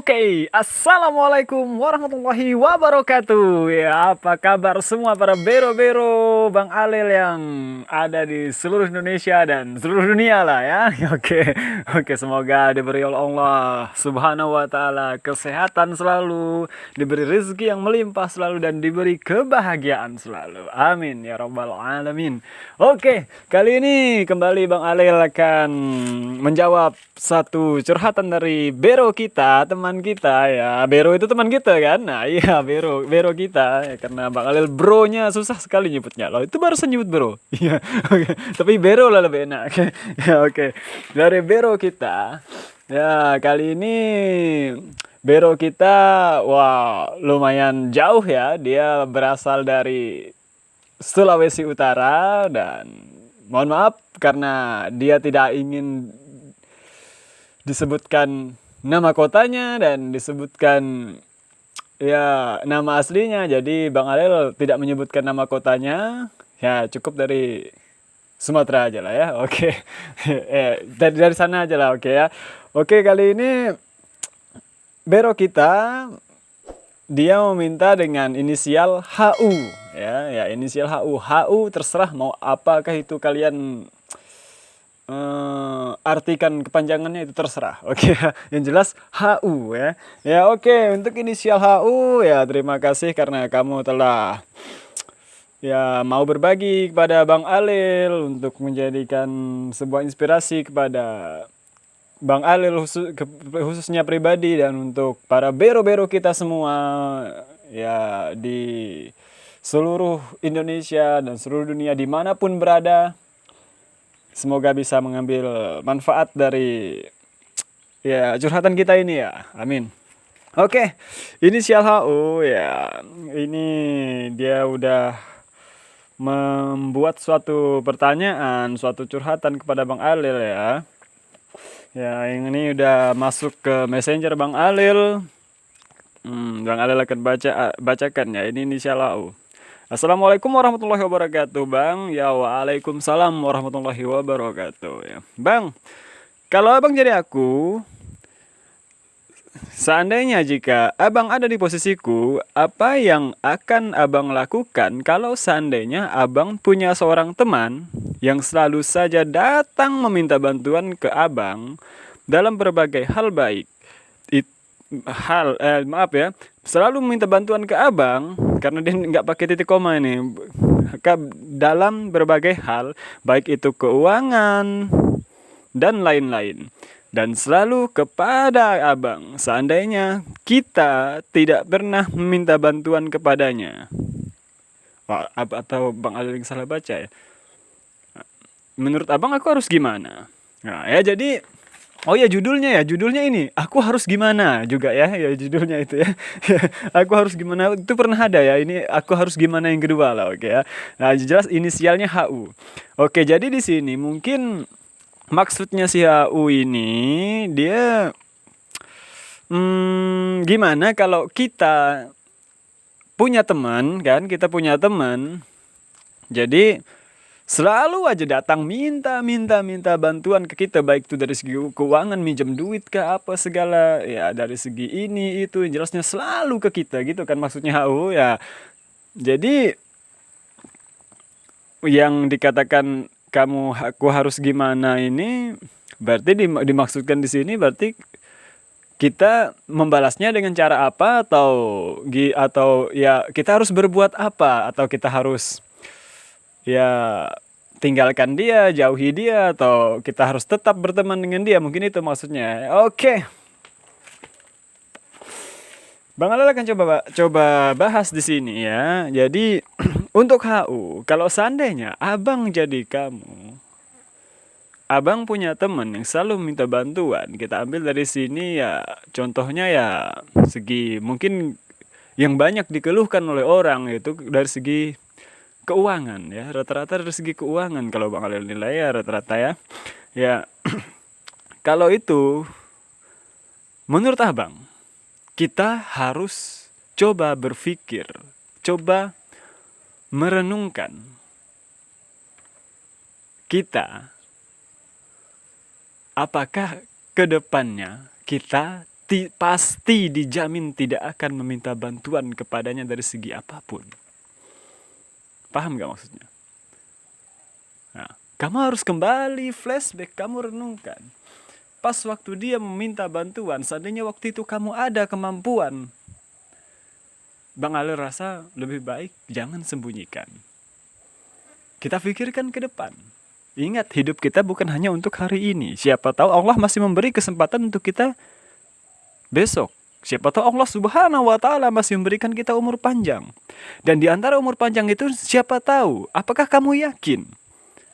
Oke, assalamualaikum warahmatullahi wabarakatuh. Ya, apa kabar semua para bero-bero Bang Alil yang ada di seluruh Indonesia dan seluruh dunia lah ya. Oke, semoga diberi oleh Allah Subhanahu wa Ta'ala kesehatan selalu, diberi rezeki yang melimpah selalu, dan diberi kebahagiaan selalu. Amin ya Rabbal 'Alamin. Oke, kali ini kembali Bang Alil akan menjawab satu curhatan dari Bero kita, teman kita ya. Bero itu teman kita kan? Nah iya, Bero kita ya, karena Bang Alil bronya susah sekali nyebutnya. Loh itu barusan nyebut bro. Iya, oke. Tapi Bero lah lebih enak. Ya oke. Dari Bero kita. Ya kali ini Bero kita wah lumayan jauh ya. Dia berasal dari Sulawesi Utara dan mohon maaf karena dia tidak ingin disebutkan nama kotanya dan disebutkan ya nama aslinya, jadi Bang Alil tidak menyebutkan nama kotanya, ya cukup dari Sumatera aja lah ya. Oke. Dari sana aja lah, oke ya. Oke, kali ini Bero kita dia meminta dengan inisial HU ya, inisial HU. HU terserah mau apakah itu kalian artikan kepanjangannya, itu terserah. Oke. Yang jelas HU ya. Ya oke, untuk inisial HU ya terima kasih karena kamu telah ya mau berbagi kepada Bang Alil untuk menjadikan sebuah inspirasi kepada Bang Alil khususnya pribadi dan untuk para bero-bero kita semua ya di seluruh Indonesia dan seluruh dunia dimanapun berada. Semoga bisa mengambil manfaat dari ya curhatan kita ini ya. Amin. Oke, inisial HU ya. Ini dia udah membuat suatu pertanyaan, suatu curhatan kepada Bang Alil ya. Ya, yang ini udah masuk ke Messenger Bang Alil. Bang Alil akan bacakan ya. Ini inisial HU. Assalamualaikum warahmatullahi wabarakatuh Bang. Ya waalaikumsalam warahmatullahi wabarakatuh ya. Bang, kalau abang jadi aku, seandainya jika abang ada di posisiku, apa yang akan abang lakukan kalau seandainya abang punya seorang teman yang selalu saja datang meminta bantuan ke abang dalam berbagai hal baik? Maaf ya, selalu meminta bantuan ke abang karena dia nggak pakai titik koma ini dalam berbagai hal, baik itu keuangan dan lain-lain, dan selalu kepada abang seandainya kita tidak pernah meminta bantuan kepadanya. Atau Bang Alil yang salah baca ya? Menurut abang aku harus gimana? Nah ya, jadi oh ya, judulnya ini aku harus gimana juga ya judulnya itu ya. Aku harus gimana itu pernah ada ya, ini aku harus gimana yang kedua lah, oke ya. Nah jelas inisialnya HU. Oke, jadi di sini mungkin maksudnya si HU ini dia gimana kalau kita punya teman kan, jadi selalu aja datang minta bantuan ke kita, baik itu dari segi keuangan, minjem duit ke apa segala ya, dari segi ini itu jelasnya selalu ke kita gitu kan maksudnya HU ya. Jadi yang dikatakan aku harus gimana ini berarti dimaksudkan di sini berarti kita membalasnya dengan cara apa, atau ya kita harus berbuat apa, atau kita harus ya tinggalkan dia, jauhi dia, atau kita harus tetap berteman dengan dia, mungkin itu maksudnya. Oke, Bang Alil akan coba bahas di sini ya. Jadi untuk HU, kalau seandainya abang jadi kamu, abang punya teman yang selalu minta bantuan, kita ambil dari sini ya, contohnya ya segi mungkin yang banyak dikeluhkan oleh orang itu dari segi keuangan ya, rata-rata dari segi keuangan kalau Bang Alil nilai ya rata-rata ya. Ya kalau itu menurut abang kita harus coba berpikir, coba merenungkan kita apakah kedepannya kita pasti dijamin tidak akan meminta bantuan kepadanya dari segi apapun. Paham gak maksudnya? Nah, kamu harus kembali flashback, kamu renungkan. Pas waktu dia meminta bantuan, seandainya waktu itu kamu ada kemampuan, Bang Ale rasa lebih baik jangan sembunyikan. Kita pikirkan ke depan. Ingat, hidup kita bukan hanya untuk hari ini. Siapa tahu Allah masih memberi kesempatan untuk kita besok. Siapa tahu Allah Subhanahu wa Ta'ala masih memberikan kita umur panjang. Dan di antara umur panjang itu, siapa tahu, apakah kamu yakin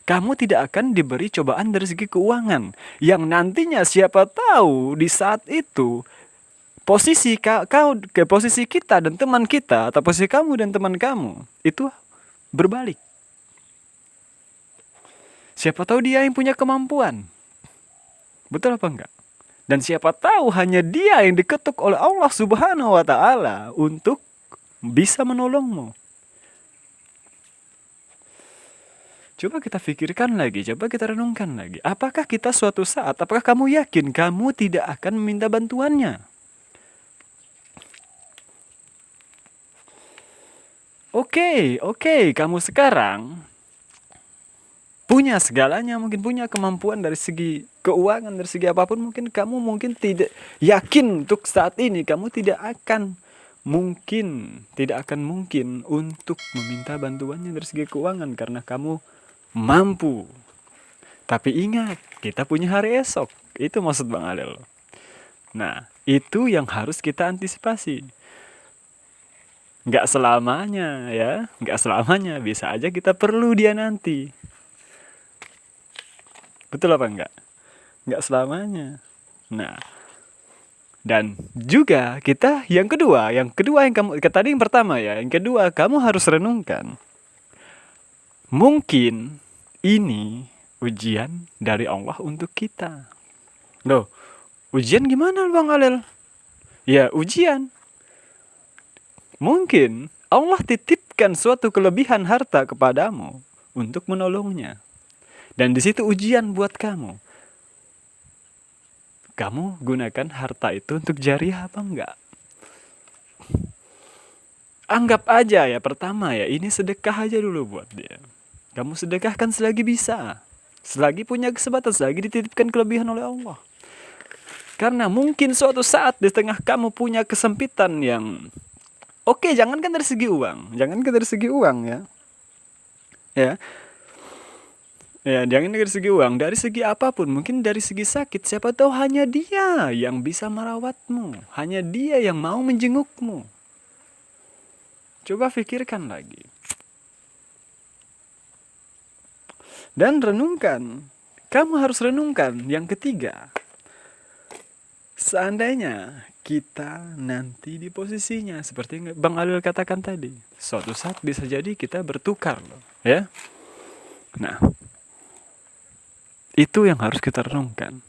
kamu tidak akan diberi cobaan dari segi keuangan yang nantinya siapa tahu di saat itu posisi posisi kita dan teman kita, atau posisi kamu dan teman kamu itu berbalik. Siapa tahu dia yang punya kemampuan. Betul apa enggak? Dan siapa tahu hanya dia yang diketuk oleh Allah Subhanahu wa Ta'ala untuk bisa menolongmu. Coba kita pikirkan lagi, coba kita renungkan lagi. Apakah kita suatu saat, apakah kamu yakin kamu tidak akan meminta bantuannya? Oke, kamu sekarang punya segalanya, mungkin punya kemampuan dari segi keuangan, dari segi apapun, mungkin kamu tidak yakin untuk saat ini kamu tidak akan mungkin untuk meminta bantuannya dari segi keuangan karena kamu mampu. Tapi ingat, kita punya hari esok. Itu maksud Bang Alel. Nah, itu yang harus kita antisipasi. Nggak selamanya ya, nggak selamanya. Bisa aja kita perlu dia nanti. Betul apa enggak? Enggak selamanya. Nah, dan juga kita yang kedua yang kamu tadi yang pertama ya, yang kedua kamu harus renungkan. Mungkin ini ujian dari Allah untuk kita. Loh, ujian gimana Bang Alel? Ya, ujian. Mungkin Allah titipkan suatu kelebihan harta kepadamu untuk menolongnya. Dan di situ ujian buat kamu. Kamu gunakan harta itu untuk jariah apa enggak? Anggap aja ya, pertama ya, ini sedekah aja dulu buat dia. Kamu sedekahkan selagi bisa. Selagi punya kesempatan, selagi dititipkan kelebihan oleh Allah. Karena mungkin suatu saat di tengah kamu punya kesempitan yang jangankan dari segi uang ya. Ya, jangan dari segi uang, dari segi apapun, mungkin dari segi sakit, siapa tahu hanya dia yang bisa merawatmu, hanya dia yang mau menjengukmu. Coba pikirkan lagi. Dan renungkan, kamu harus renungkan yang ketiga. Seandainya kita nanti di posisinya, seperti Bang Alil katakan tadi, suatu saat bisa jadi kita bertukar loh, ya. Nah, itu yang harus kita renungkan.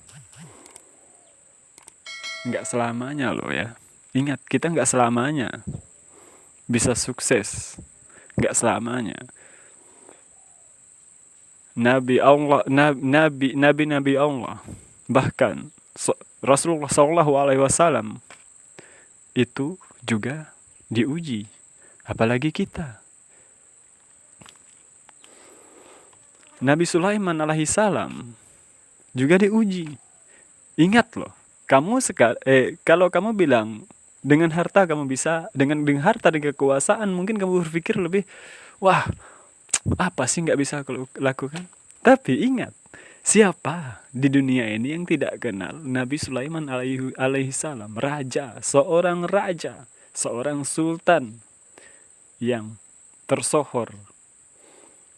Nggak selamanya loh ya. Ingat, kita nggak selamanya bisa sukses. Nggak selamanya. Nabi Allah, nabi Allah, bahkan Rasulullah SAW itu juga diuji. Apalagi kita. Nabi Sulaiman alaihissalam juga diuji. Ingat loh, kalau kamu bilang dengan harta kamu bisa, dengan harta dan kekuasaan mungkin kamu berpikir lebih, wah, apa sih nggak bisa aku lakukan? Tapi ingat, siapa di dunia ini yang tidak kenal Nabi Sulaiman alaihissalam, seorang raja, seorang sultan yang tersohor,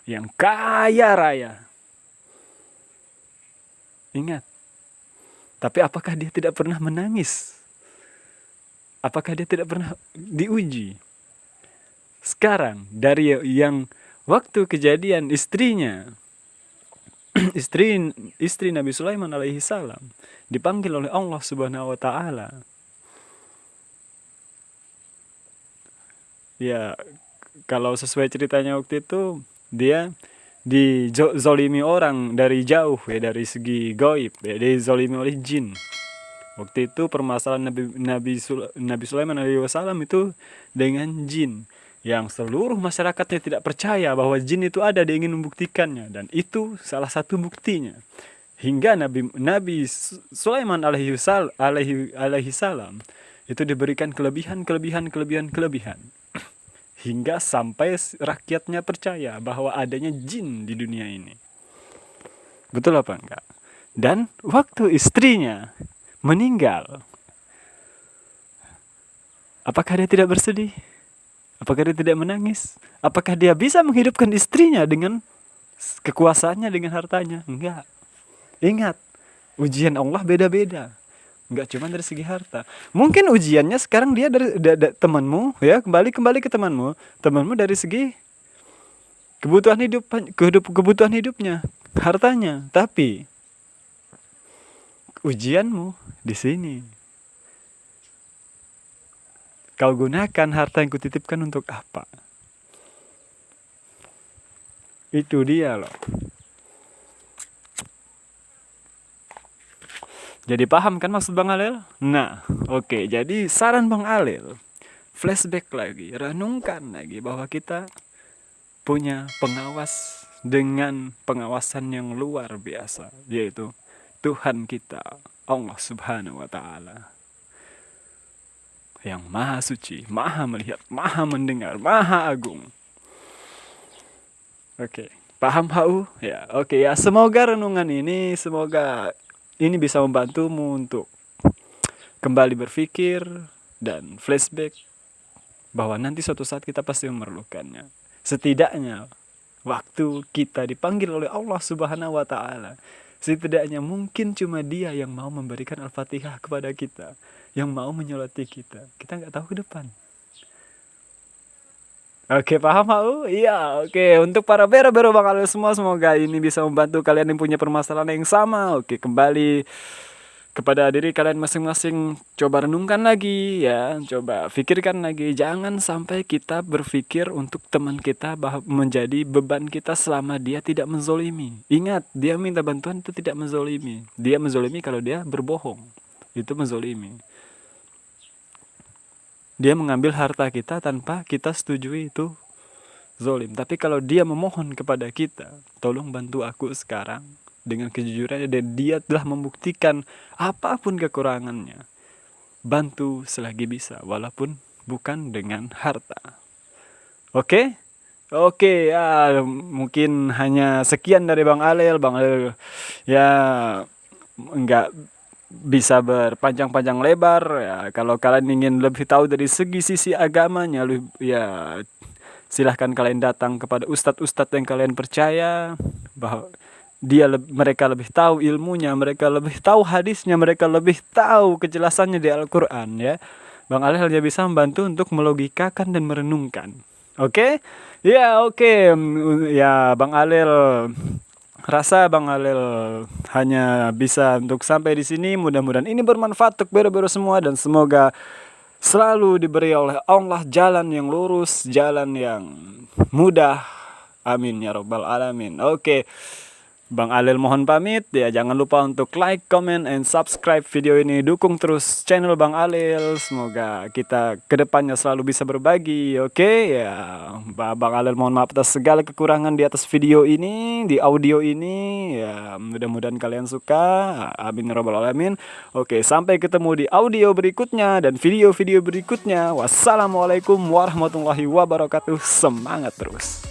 yang kaya raya. Ingat. Tapi apakah dia tidak pernah menangis? Apakah dia tidak pernah diuji? Sekarang dari yang waktu kejadian istrinya, istri Nabi Sulaiman alaihissalam dipanggil oleh Allah Subhanahu wa Ta'ala. Ya, kalau sesuai ceritanya waktu itu, dia dizolimi orang dari jauh ya, dari segi gaib ya, dizolimi oleh jin. Waktu itu permasalahan Nabi Sulaiman alaihi wasallam itu dengan jin, yang seluruh masyarakatnya tidak percaya bahwa jin itu ada, dia ingin membuktikannya, dan itu salah satu buktinya. Hingga Nabi Sulaiman alaihi salam itu diberikan kelebihan, hingga sampai rakyatnya percaya bahwa adanya jin di dunia ini. Betul apa enggak? Dan waktu istrinya meninggal, apakah dia tidak bersedih? Apakah dia tidak menangis? Apakah dia bisa menghidupkan istrinya dengan kekuasaannya, dengan hartanya? Enggak. Ingat, ujian Allah beda-beda. Enggak cuma dari segi harta. Mungkin ujiannya sekarang dia dari temanmu, ya, kembali ke temanmu. Temanmu dari segi kebutuhan hidupnya, hartanya. Tapi ujianmu di sini. Kau gunakan harta yang kutitipkan untuk apa? Itu dia loh. Jadi paham kan maksud Bang Alil? Nah, oke. Jadi saran Bang Alil, flashback lagi, renungkan lagi bahwa kita punya pengawas dengan pengawasan yang luar biasa, yaitu Tuhan kita, Allah Subhanahu wa Ta'ala, yang maha suci, maha melihat, maha mendengar, maha agung. Oke, paham HU? Ya, oke ya. Semoga renungan ini, ini bisa membantumu untuk kembali berpikir dan flashback bahwa nanti suatu saat kita pasti memerlukannya. Setidaknya waktu kita dipanggil oleh Allah Subhanahu wa Ta'ala, setidaknya mungkin cuma Dia yang mau memberikan Al-Fatihah kepada kita, yang mau menyolati kita. Kita nggak tahu ke depan. Oke, paham HU? Iya, oke. Untuk para bero-bero Bang Alil semua, semoga ini bisa membantu kalian yang punya permasalahan yang sama. Oke, kembali kepada diri kalian masing-masing, coba renungkan lagi ya, coba pikirkan lagi. Jangan sampai kita berpikir untuk teman kita menjadi beban kita selama dia tidak menzolimi. Ingat, dia minta bantuan itu tidak menzolimi. Dia menzolimi kalau dia berbohong, itu menzolimi. Dia mengambil harta kita tanpa kita setujui, itu zolim. Tapi kalau dia memohon kepada kita, tolong bantu aku sekarang, dengan kejujurannya, dan dia telah membuktikan apapun kekurangannya, bantu selagi bisa, walaupun bukan dengan harta. Oke? Oke, ya mungkin hanya sekian dari Bang Alil. Bang Alil ya enggak bisa berpanjang-panjang lebar ya. Kalau kalian ingin lebih tahu dari sisi agamanya, ya silahkan kalian datang kepada ustadz-ustadz yang kalian percaya, bahwa mereka lebih tahu ilmunya, mereka lebih tahu hadisnya, mereka lebih tahu kejelasannya di Al-Quran ya. Bang Alil hanya bisa membantu untuk melogikakan dan merenungkan. Oke? Ya, oke. Ya, Bang Alil rasa Bang Alil hanya bisa untuk sampai di sini. Mudah-mudahan ini bermanfaat untuk bero-bero semua, dan semoga selalu diberi oleh Allah jalan yang lurus, jalan yang mudah. Amin ya robbal alamin. Oke. Bang Alil mohon pamit ya. Jangan lupa untuk like, comment, and subscribe video ini. Dukung terus channel Bang Alil. Semoga kita kedepannya selalu bisa berbagi. Oke ya. Bang Alil mohon maaf atas segala kekurangan di atas video ini, di audio ini ya. Mudah-mudahan kalian suka. Amin ya robbal alamin. Oke, sampai ketemu di audio berikutnya dan video-video berikutnya. Wassalamualaikum warahmatullahi wabarakatuh. Semangat terus.